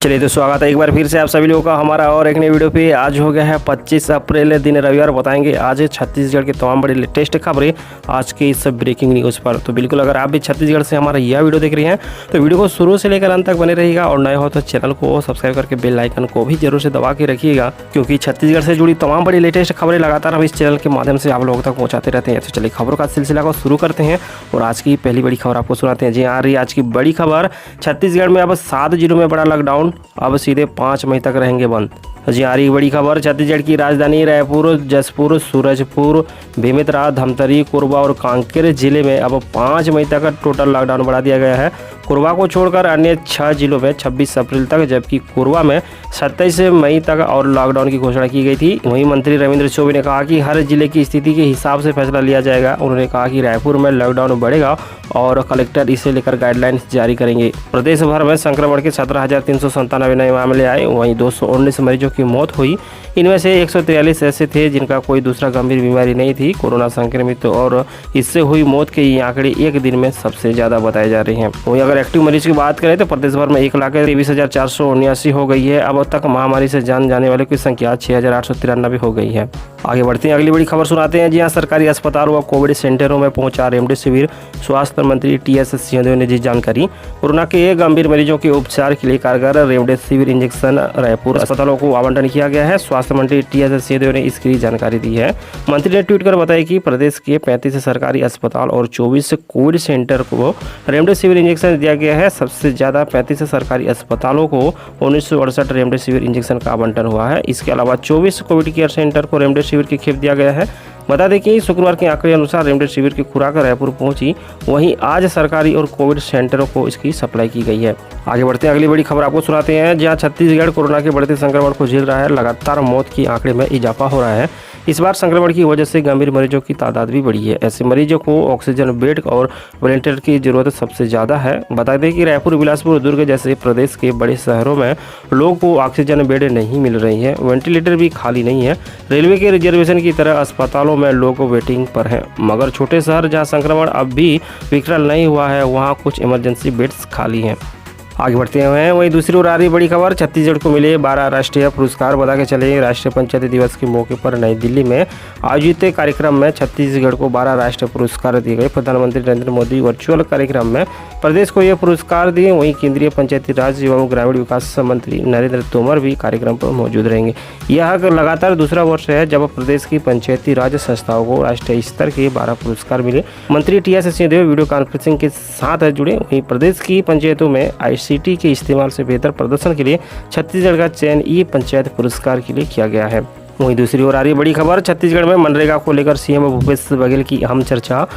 चलिए तो स्वागत है एक बार फिर से आप सभी लोगों का हमारा और एक नई वीडियो पे। आज हो गया है 25 अप्रैल दिन रविवार। बताएंगे आज छत्तीसगढ़ की तमाम बड़ी लेटेस्ट खबरें आज के इस ब्रेकिंग न्यूज़ पर। तो बिल्कुल अगर आप भी छत्तीसगढ़ से हमारा यह वीडियो देख रहे हैं तो वीडियो को शुरू से लेकर अंत तक बने रहिएगा और नए हो तो चैनल को सब्सक्राइब करके बेल आइकन को भी जरूर से दबा के रखिएगा, क्योंकि छत्तीसगढ़ से जुड़ी तमाम बड़ी लेटेस्ट खबरें लगातार हम इस चैनल के माध्यम से आप लोगों तक पहुँचाते रहते हैं। तो चलिए खबरों का सिलसिला को शुरू करते हैं और आज की पहली बड़ी खबर आपको सुनाते हैं। जी आ रही आज की बड़ी खबर, छत्तीसगढ़ में अब 7 जिलों में बड़ा लॉकडाउन, अब सीधे 5 मई तक रहेंगे बंद। जी आ रही बड़ी खबर, छत्तीसगढ़ की राजधानी रायपुर, जसपुर, सूरजपुर, बेमेतरा, धमतरी, कोरबा और कांकेर जिले में अब 5 मई तक टोटल लॉकडाउन बढ़ा दिया गया है। कोरबा को छोड़कर अन्य 6 जिलों में 26 अप्रैल तक, जबकि कोरबा में 27 मई तक और लॉकडाउन की घोषणा की गई थी। वहीं मंत्री रविंद्र चौबे ने कहा कि हर जिले की स्थिति के हिसाब से फैसला लिया जाएगा। उन्होंने कहा कि रायपुर में लॉकडाउन बढ़ेगा और कलेक्टर इसे लेकर गाइडलाइंस जारी करेंगे। प्रदेश भर में संक्रमण के 17,397 नए मामले आए, वहीं 219 मरीजों की मौत हुई। इनमें से 143 ऐसे थे जिनका कोई दूसरा गंभीर बीमारी नहीं थी। कोरोना संक्रमित और इससे हुई मौत के ये आंकड़े एक दिन में सबसे ज्यादा बताए जा रहे हैं। वहीं अगर एक्टिव मरीज की बात करें तो प्रदेश भर में 1,23,479 हो गई है। अब तक महामारी से जान जाने वालों की संख्या 6,893 हो गई है। आगे बढ़ते हैं, अगली बड़ी खबर सुनाते हैं। जी हाँ, सरकारी अस्पतालों व कोविड सेंटरों में पहुंचा रेमडेसिविर। स्वास्थ्य मंत्री टी.एस. सिंहदेव ने दी जानकारी। कोरोना के गंभीर मरीजों के उपचार के लिए कारगर रेमडेसिविर इंजेक्शन रायपुर अस्पतालों को आवंटन किया गया है। स्वास्थ्य मंत्री टी.एस. सिंहदेव ने इसकी जानकारी दी है। मंत्री ने ट्वीट कर बताया कि प्रदेश के 35 सरकारी अस्पताल और 24 कोविड सेंटर को रेमडेसिविर इंजेक्शन दिया गया है। सबसे ज्यादा 35 सरकारी अस्पतालों को 1968 रेमडेसिविर इंजेक्शन का आवंटन हुआ है। इसके अलावा 24 कोविड केयर सेंटर को रेमडेसिविर की खेप दिया गया है। बता दें कि शुक्रवार के आंकड़े अनुसार रेमडेसिविर की खुराक रायपुर पहुंची, वहीं आज सरकारी और कोविड सेंटरों को इसकी सप्लाई की गई है। आगे बढ़ते हैं, अगली बड़ी खबर आपको सुनाते हैं। जहां छत्तीसगढ़ कोरोना के बढ़ते संक्रमण को झेल रहा है, लगातार मौत की आंकड़े में इजाफा हो रहा है। इस बार संक्रमण की वजह से गंभीर मरीजों की तादाद भी बढ़ी है। ऐसे मरीजों को ऑक्सीजन बेड और वेंटिलेटर की जरूरत सबसे ज्यादा है। बता दें कि रायपुर, बिलासपुर, दुर्ग जैसे प्रदेश के बड़े शहरों में लोगों को ऑक्सीजन बेड नहीं मिल रही है, वेंटिलेटर भी खाली नहीं है। रेलवे के रिजर्वेशन की तरह अस्पतालों में लोग वेटिंग पर हैं। मगर छोटे शहर जहां संक्रमण अब भी विकराल नहीं हुआ है, वहां कुछ इमरजेंसी बेड्स खाली हैं। आगे बढ़ते हैं, वहीं दूसरी ओर आ रही बड़ी खबर, छत्तीसगढ़ को मिले 12 राष्ट्रीय पुरस्कार। बता के चले, राष्ट्रीय पंचायती दिवस के मौके पर नई दिल्ली में आयोजित कार्यक्रम में छत्तीसगढ़ को 12 राष्ट्रीय पुरस्कार दिए गए। प्रधानमंत्री नरेंद्र मोदी वर्चुअल कार्यक्रम में प्रदेश को यह पुरस्कार दिए। वहीं केंद्रीय पंचायती राज एवं ग्रामीण विकास मंत्री नरेंद्र तोमर भी कार्यक्रम पर मौजूद रहेंगे। यह लगातार दूसरा वर्ष है जब प्रदेश की पंचायती राज संस्थाओं को राष्ट्रीय स्तर के 12 पुरस्कार मिले। मंत्री टी.एस. सिंहदेव वीडियो कॉन्फ्रेंसिंग के साथ जुड़े। वहीं प्रदेश की पंचायतों में ICT के इस्तेमाल से बेहतर प्रदर्शन के लिए छत्तीसगढ़ का चयन ई पंचायत पुरस्कार के लिए किया गया है। वहीं दूसरी ओर आ रही बड़ी खबर, छत्तीसगढ़ में मनरेगा को लेकर सीएम भूपेश बघेल की अहम चर्चा।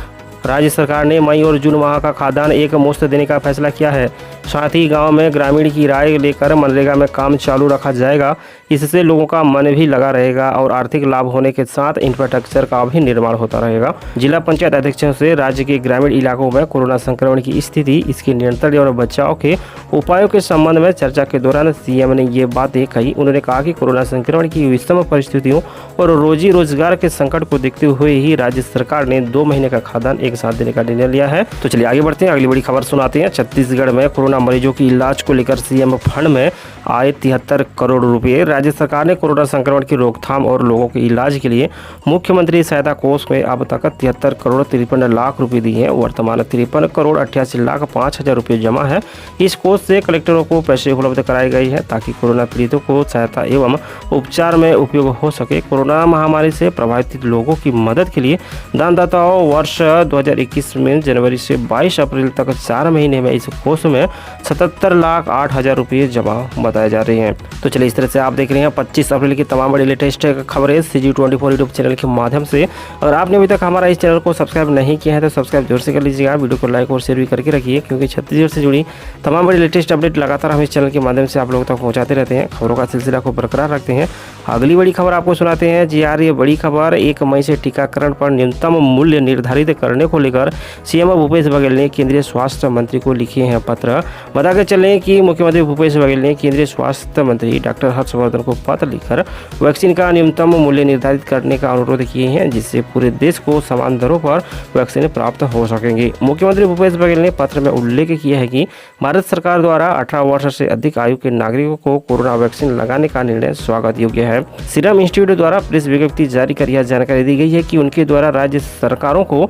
राज्य सरकार ने मई और जून माह का खाद्यान्न एक मुश्त देने का फैसला किया है। साथ ही गांव में ग्रामीण की राय लेकर मनरेगा में काम चालू रखा जाएगा। इससे लोगों का मन भी लगा रहेगा और आर्थिक लाभ होने के साथ इंफ्रास्ट्रक्चर का भी निर्माण होता रहेगा। जिला पंचायत अध्यक्षों से राज्य के ग्रामीण इलाकों में कोरोना संक्रमण की स्थिति, इसके नियंत्रण और बचाव के उपायों के संबंध में चर्चा के दौरान सीएम ने ये बातें कही। उन्होंने कहा कि कोरोना संक्रमण की विषम परिस्थितियों और रोजी रोजगार के संकट को देखते हुए ही राज्य सरकार ने 2 महीने का खाद्यान्न एक साथ देने का निर्णय लिया है। तो चलिए आगे बढ़ते हैं, अगली बड़ी खबर सुनाते हैं। छत्तीसगढ़ में कोरोना मरीजों की इलाज को लेकर सीएम फंड में आए 73 करोड़ रुपए। राज्य सरकार ने कोरोना संक्रमण की रोकथाम और लोगों के इलाज के लिए मुख्यमंत्री सहायता कोष में अब तक 73 करोड़ 53 लाख रुपए दी है। वर्तमान 53 करोड़ 88 लाख 5 हजार रुपये जमा है। इस कोष से कलेक्टरों को पैसे उपलब्ध कराई गई है ताकि कोरोना पीड़ितों को सहायता एवं उपचार में उपयोग हो सके। कोरोना महामारी से प्रभावित लोगों की मदद के लिए दानदाताओं वर्ष 2021 में जनवरी से 22 अप्रैल तक 4 महीने में इस कोष में 77 लाख 8 हजार रुपये जमा बताए जा रहे हैं। तो चलिए, इस तरह से आप देख रहे हैं 25 अप्रैल की तमाम बड़ी लेटेस्ट खबरें CG24 यूट्यूब चैनल के माध्यम से। अगर आपने अभी तक हमारा इस चैनल को सब्सक्राइब नहीं किया है तो सब्सक्राइब जरूर से कर लीजिएगा। वीडियो को लाइक और शेयर भी करके रखिए, क्योंकि छत्तीसगढ़ से जुड़ी तमाम बड़ी लेटेस्ट अपडेट लगातार हम इस चैनल के माध्यम से आप लोगों तक पहुँचाते रहते हैं। खबरों का सिलसिला को बरकरार रखते हैं अगली बड़ी खबर आपको सुनाते हैं। जी आ रही है बड़ी खबर, 1 मई से टीकाकरण पर न्यूनतम मूल्य निर्धारित करने को लेकर सीएम भूपेश बघेल ने केंद्रीय स्वास्थ्य मंत्री को लिखे हैं पत्र। बताकर चलें कि मुख्यमंत्री भूपेश बघेल ने केंद्रीय स्वास्थ्य मंत्री डॉक्टर हर्षवर्धन को पत्र लिखकर वैक्सीन का न्यूनतम मूल्य निर्धारित करने का अनुरोध किए हैं, जिससे पूरे देश को समान दरों पर वैक्सीन प्राप्त हो सकेंगे। मुख्यमंत्री भूपेश बघेल ने पत्र में उल्लेख किया है कि भारत सरकार द्वारा 18 वर्ष से अधिक आयु के नागरिकों को कोरोना वैक्सीन लगाने का निर्णय स्वागत योग्य है। सीरम इंस्टीट्यूट द्वारा प्रेस विज्ञप्ति जारी कर यह जानकारी दी गई है कि उनके द्वारा राज्य सरकारों को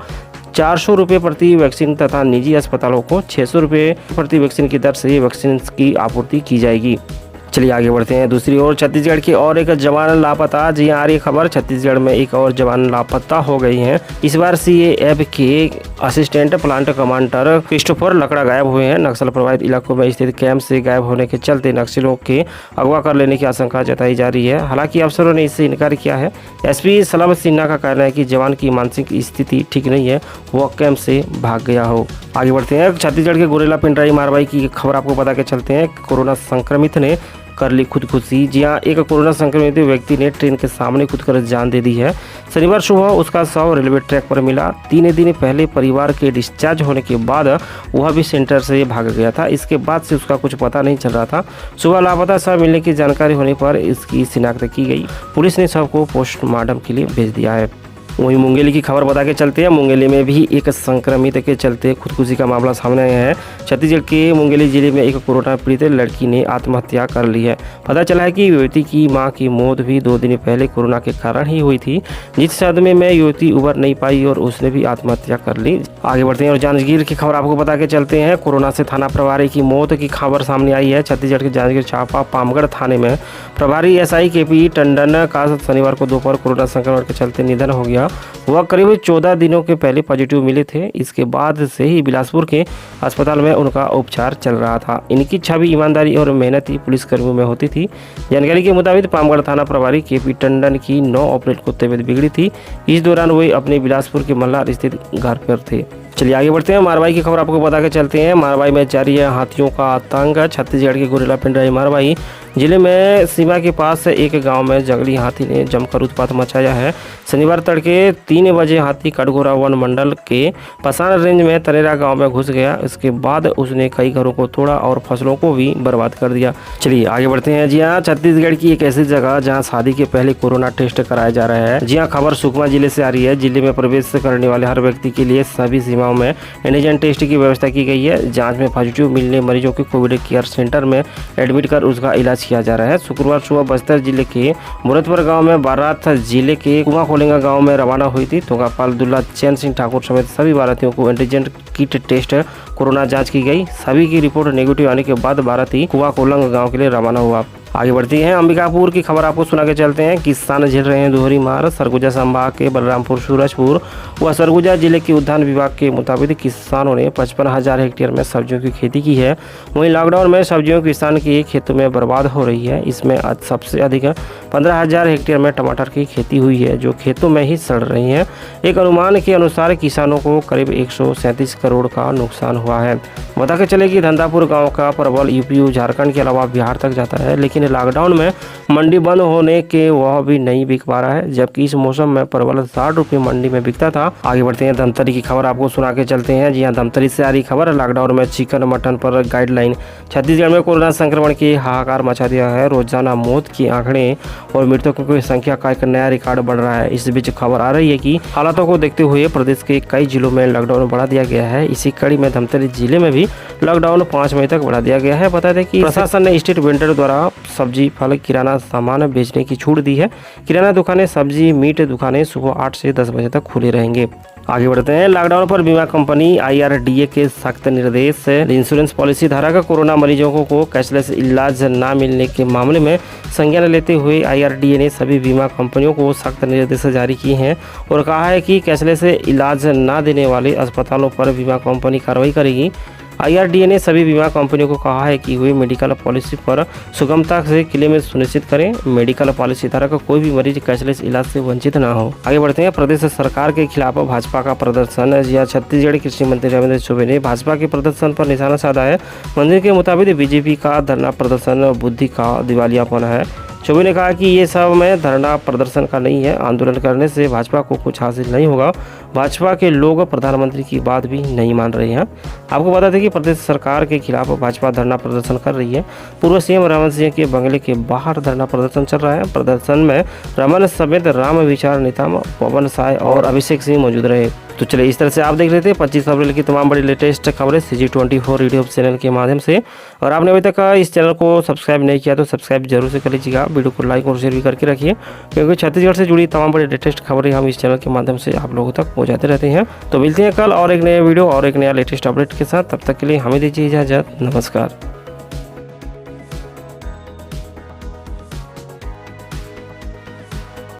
400 रुपये प्रति वैक्सीन तथा निजी अस्पतालों को 600 रुपये प्रति वैक्सीन की दर से वैक्सीन की आपूर्ति की जाएगी। चलिए आगे बढ़ते हैं। दूसरी ओर छत्तीसगढ़ की और एक जवान लापता। जी आ रही खबर, छत्तीसगढ़ में एक और जवान लापता हो गई हैं। इस बार सीएएफ के असिस्टेंट प्लांट कमांडर क्रिस्टोफर लकड़ा गायब हुए हैं। नक्सल प्रभावित इलाकों में स्थित कैंप से गायब होने के चलते नक्सलियों के अगवा कर लेने की आशंका जताई जा रही है। हालांकि अफसरों ने इससे इनकार किया है। एसपी सलम सिन्हा का कहना है कि जवान की मानसिक स्थिति ठीक नहीं है, वह कैंप से भाग गया हो। आगे बढ़ते हैं। छत्तीसगढ़ के गोरेला पिंडराई मारवाई की खबर आपको बता के चलते हैं। कोरोना संक्रमित ने कर ली खुदकुशी। जी हाँ, एक कोरोना संक्रमित व्यक्ति ने ट्रेन के सामने खुद कर जान दे दी है। शनिवार सुबह उसका शव रेलवे ट्रैक पर मिला। 3 दिन पहले परिवार के डिस्चार्ज होने के बाद वह भी सेंटर से भाग गया था। इसके बाद से उसका कुछ पता नहीं चल रहा था। सुबह लापता शव मिलने की जानकारी होने पर इसकी शिनाख्त की गई। पुलिस ने शव को पोस्टमार्टम के लिए भेज दिया है। वहीं मुंगेली की खबर बता के चलते हैं। मुंगेली में भी एक संक्रमित के चलते खुदकुशी का मामला सामने आया है। छत्तीसगढ़ के मुंगेली जिले में एक कोरोना पीड़ित लड़की ने आत्महत्या कर ली है। पता चला है कि युवती की मां की मौत भी 2 दिन पहले कोरोना के कारण ही हुई थी, जिस सदमे में युवती उबर नहीं पाई और उसने भी आत्महत्या कर ली। आगे बढ़ते हैं और जांजगीर की खबर आपको बता के चलते हैं। कोरोना से थाना प्रभारी की मौत की खबर सामने आई है। छत्तीसगढ़ के जांजगीर चांपा पामगढ़ थाने में प्रभारी एसआई केपी टंडन का शनिवार को दोपहर कोरोना संक्रमण के चलते निधन हो गया। वह करीब 14 दिनों के पहले पॉजिटिव मिले थे। इसके बाद से ही बिलासपुर के अस्पताल में उनका उपचार चल रहा था। इनकी छवि ईमानदारी और मेहनती पुलिसकर्मियों में होती थी। जानकारी के मुताबिक पामगढ़ थाना प्रभारी केपी टंडन की 9 अप्रैल को तबीयत बिगड़ी थी। इस दौरान वे अपने बिलासपुर के मल्हार स्थित घर पर थे। चलिए आगे बढ़ते हैं। मारवाई की खबर आपको बता के चलते हैं। मारवाई में जारी है हाथियों का आतंक। छत्तीसगढ़ के गोरेला पिंडराई मारवाई जिले में सीमा के पास एक गांव में जंगली हाथी ने जमकर उत्पात मचाया है। शनिवार तड़के 3 बजे हाथी कटघोरा वन मंडल के पसान रेंज में तनेरा गांव में घुस गया। इसके बाद उसने कई घरों को तोड़ा और फसलों को भी बर्बाद कर दिया। चलिए आगे बढ़ते हैं। जी हाँ, छत्तीसगढ़ की एक ऐसी जगह जहां शादी के पहले कोरोना टेस्ट कराया जा रहा है। जी हाँ, खबर सुकमा जिले से आ रही है। जिले में प्रवेश करने वाले हर व्यक्ति के लिए सभी सीमाओं में एंटीजन टेस्ट की व्यवस्था की गई है। जांच में पॉजिटिव मिलने मरीजों को कोविड केयर सेंटर में एडमिट कर उसका इलाज किया जा रहा है। शुक्रवार सुबह बस्तर जिले के मुरतपुर गांव में बारात जिले के कुआं खोलेंगा गांव में रवाना हुई थी। तोगापाल दुल्ला चैन सिंह ठाकुर समेत सभी बारातियों को एंटीजन किट टेस्ट कोरोना जांच की गई। सभी की रिपोर्ट नेगेटिव आने के बाद बाराती कुआं खोलंग गाँव के लिए रवाना हुआ। आगे बढ़ती हैं। अंबिकापुर की खबर आपको सुना के चलते हैं। किसान झेल रहे हैं दोहरी मार। सरगुजा संभाग के बलरामपुर, सूरजपुर व सरगुजा जिले के उद्यान विभाग के मुताबिक किसानों ने 55,000 हेक्टेयर में सब्जियों की खेती की है। वहीं लॉकडाउन में सब्जियों किसान के खेतों में बर्बाद हो रही है। इसमें सबसे अधिक 15,000 हेक्टेयर में टमाटर की खेती हुई है, जो खेतों में ही सड़ रही है। एक अनुमान के अनुसार किसानों को करीब 137 करोड़ का नुकसान हुआ है। बता के चले कि धंधापुर गाँव का परवल यूपी झारखंड के अलावा बिहार तक जाता है, लेकिन लॉकडाउन में मंडी बंद होने के वह भी नहीं बिक पा रहा है, जबकि इस मौसम में परवल 60 रुपये मंडी में बिकता था। आगे बढ़ते हैं। धमतरी की खबर आपको सुना के चलते हैं। जी हाँ, धमतरी से आ रही खबर। लॉकडाउन में चिकन मटन पर गाइडलाइन। छत्तीसगढ़ में कोरोना संक्रमण की हाहाकार मचा दिया है। रोजाना मौत की आंकड़े और मृतकों की संख्या का एक नया रिकॉर्ड बढ़ रहा है। इस बीच खबर आ रही है कि हालातों को देखते हुए प्रदेश के कई जिलों में लॉकडाउन बढ़ा दिया गया है। इसी कड़ी में धमतरी जिले में भी लॉकडाउन 5 मई तक बढ़ा दिया गया है। बता दें कि प्रशासन ने स्ट्रीट वेंडर द्वारा सब्जी, फल, किराना सामान बेचने की छूट दी है। किराना दुकानें, सब्जी, मीट दुकानें सुबह 8 से 10 बजे तक खुले रहेंगे। आगे बढ़ते हैं। लॉकडाउन पर बीमा कंपनी IRDA के सख्त निर्देश। इंश्योरेंस पॉलिसी धारक कोरोना मरीजों को कैशलेस इलाज न मिलने के मामले में संज्ञान लेते हुए IRDA ने सभी बीमा कंपनियों को सख्त निर्देश जारी किए हैं और कहा है कि कैशलेस इलाज न देने वाले अस्पतालों पर बीमा कंपनी कार्रवाई करेगी। IRDA ने सभी बीमा कंपनियों को कहा है कि वे मेडिकल पॉलिसी पर सुगमता से क्लेम सुनिश्चित करें। मेडिकल पॉलिसी धारक कोई भी मरीज कैशलेस इलाज से वंचित न हो। आगे बढ़ते हैं। प्रदेश सरकार के खिलाफ भाजपा का प्रदर्शन। छत्तीसगढ़ कृषि मंत्री रविंद्र चौबे ने भाजपा के प्रदर्शन पर निशाना साधा है। मंत्री के मुताबिक बीजेपी का धरना प्रदर्शन बुद्धि का दिवालियापन है। चौबे ने कहा कि ये सब में धरना प्रदर्शन का नहीं है, आंदोलन करने से भाजपा को कुछ हासिल नहीं होगा। भाजपा के लोग प्रधानमंत्री की बात भी नहीं मान रहे हैं। आपको बता दें कि प्रदेश सरकार के खिलाफ भाजपा धरना प्रदर्शन कर रही है। पूर्व सीएम रमन सिंह के बंगले के बाहर धरना प्रदर्शन चल रहा है। प्रदर्शन में रमन समेत राम विचार नेता पवन साय और अभिषेक सिंह मौजूद रहे। तो चलिए, इस तरह से आप देख रहे थे 25 अप्रैल की तमाम बड़ी लेटेस्ट खबरें CG24 यूट्यूब चैनल के माध्यम से। और आपने अभी तक इस चैनल को सब्सक्राइब नहीं किया तो सब्सक्राइब जरूर से कर लीजिएगा। वीडियो को लाइक और शेयर भी करके रखिए, क्योंकि छत्तीसगढ़ से जुड़ी तमाम बड़ी लेटेस्ट खबरें हम इस चैनल के माध्यम से आप लोगों तक पहुँचाते रहते हैं। तो मिलते हैं कल और एक नए वीडियो और एक नया लेटेस्ट अपडेट के साथ। तब तक के लिए हमें दीजिए इजाज़त। नमस्कार।